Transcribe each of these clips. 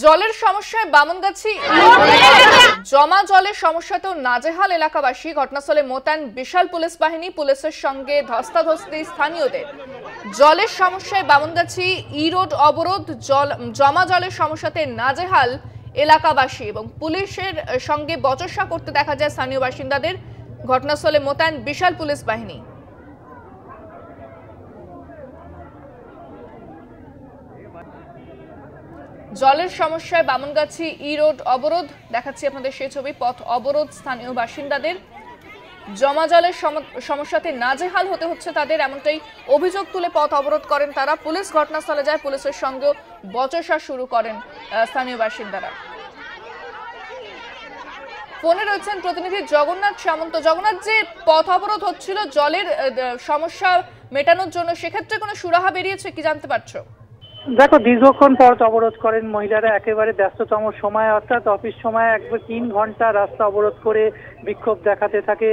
জলের সমস্যায় বামনগাছি জমা জলের সমস্যাতেও নাজেহাল এলাকাবাসী। ঘটনাস্থলে মোতায়েন বিশাল পুলিশ বাহিনী, পুলিশের সঙ্গে ধস্তাধস্তি স্থানীয়দের। জলের সমস্যায় বামনগাছি ই রোড অবরোধ, জমা জলের সমস্যাতে নাজেহাল এলাকাবাসী এবং পুলিশের সঙ্গে বচসা করতে দেখা যায় স্থানীয় বাসিন্দাদের। ঘটনাস্থলে মোতায়েন বিশাল পুলিশ বাহিনী। জলের সমস্যায় বামনগাছি ই রোড অবরোধ, দেখাচ্ছি আপনাদের সেই ছবি। পথ অবরোধ স্থানীয় বাসিন্দাদের। জমা জলের সমস্যাতে নাজেহাল হতে হচ্ছে তাদের, এমনটাই অভিযোগ তুলে পথ অবরোধ করেন তারা। পুলিশ ঘটনাস্থলে যায়, পুলিশের সঙ্গে বচসা শুরু করেন স্থানীয় বাসিন্দারা। ফোনে রয়েছেন প্রতিনিধি জগন্নাথ সামন্ত। জগন্নাথ, যে পথ অবরোধ হচ্ছিল জলের সমস্যা মেটানোর জন্য, সেক্ষেত্রে কোনো সুরাহা বেরিয়েছে কি জানতে পারছো? দেখো, দীর্ঘক্ষণ পথ অবরোধ করেন মহিলারা। একেবারে ব্যস্ততম সময়, অর্থাৎ অফিস সময় একবার 3 ঘন্টা রাস্তা অবরোধ করে বিক্ষোভ দেখাতে থাকে।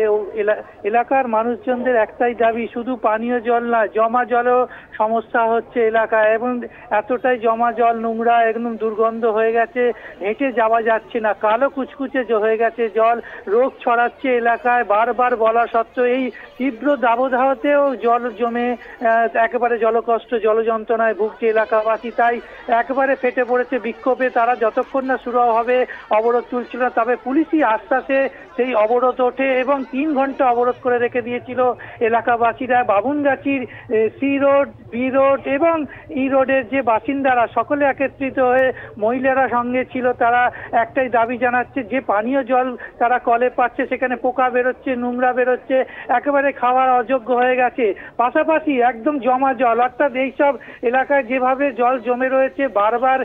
এলাকার মানুষজনদের একটাই দাবি, শুধু পানীয় জল না, জমা জলও সমস্যা হচ্ছে এলাকায়, এবং এতটাই জমা জল নোংরা, একদম দুর্গন্ধ হয়ে গেছে, হেঁটে যাওয়া যাচ্ছে না, কালো কুচকুচে হয়ে গেছে জল, রোগ ছড়াচ্ছে এলাকায়। বারবার বলা সত্ত্বেও এই তীব্র দাবদাহতেও জল জমে একেবারে জলকষ্ট, জলযন্ত্রণায় ভুগছে এলাকাবাসী। তাই একেবারে ফেটে পড়েছে বিক্ষোভে। তারা যতক্ষণ না শুরু হবে অবরোধ তুলছিল না, তবে পুলিশই আশ্বাসে সেই অবরোধ ওঠে এবং 3 ঘন্টা অবরোধ করে রেখে দিয়েছিল এলাকাবাসীরা। বামনগাছির সি রোড, বি রোড এবং ই রোডের যে বাসিন্দারা সকলে একত্রিত হয়ে, মহিলারা সঙ্গে ছিল, তারা একটাই দাবি জানাচ্ছে যে পানীয় জল তারা কলে পাচ্ছে, সেখানে পোকা বেরোচ্ছে, নোংরা বেরোচ্ছে, একেবারে খাওয়ার অযোগ্য হয়ে গেছে। পাশাপাশি একদম জমা জল, অর্থাৎ এইসব এলাকায় যেভাবে জল জমে রয়েছে, বারবার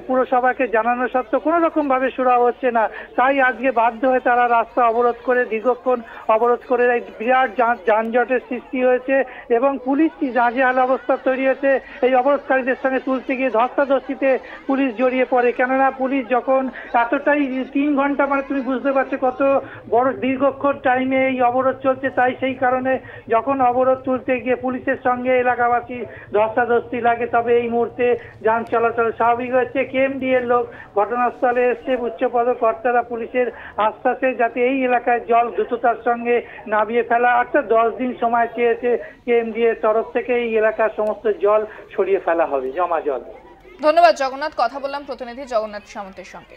পুরসভাকে জানানো সত্ত্বেও কোনো রকম ভাবে সুরাহা হচ্ছে না। তাই আজকে বাধ্য হয়ে তারা রাস্তা অবরোধ করে, দীর্ঘক্ষণ অবরোধ করে বিরাট যানজটের সৃষ্টি হয়েছে এবং পুলিশ নাজেহাল অবস্থা তৈরি হয়েছে। এই অবরোধকারীদের সঙ্গে তুলতে গিয়ে ধস্তাধস্তিতে পুলিশ জড়িয়ে পড়ে। কেননা পুলিশ যখন এতটাই 3 ঘন্টা, মানে তুমি বুঝতে পারছো কত বড় দীর্ঘক্ষণ টাইমে এই অবরোধ চলছে, তাই সেই কারণে যখন অবরোধ তুলতে গিয়ে পুলিশের সঙ্গে এলাকাবাসী ধস্তাধস্তি লাগে, তবে এই মুহূর্তে যান চলাচল স্বাভাবিক হয়েছে। কেএমডি এর লোক ঘটনাস্থলে এসছে, উচ্চপদ কর্তারা পুলিশের আশ্বাসে যাতে এই এলাকায় জল দ্রুততার সঙ্গে নামিয়ে ফেলা, অর্থাৎ 10 দিন সময় চেয়েছে কেএমডি এর তরফ থেকে। এই এলাকার সমস্ত জল সরিয়ে ফেলা হবে, জমা জল। ধন্যবাদ জগন্নাথ। কথা বললাম প্রতিনিধি জগন্নাথ সামন্তের সঙ্গে।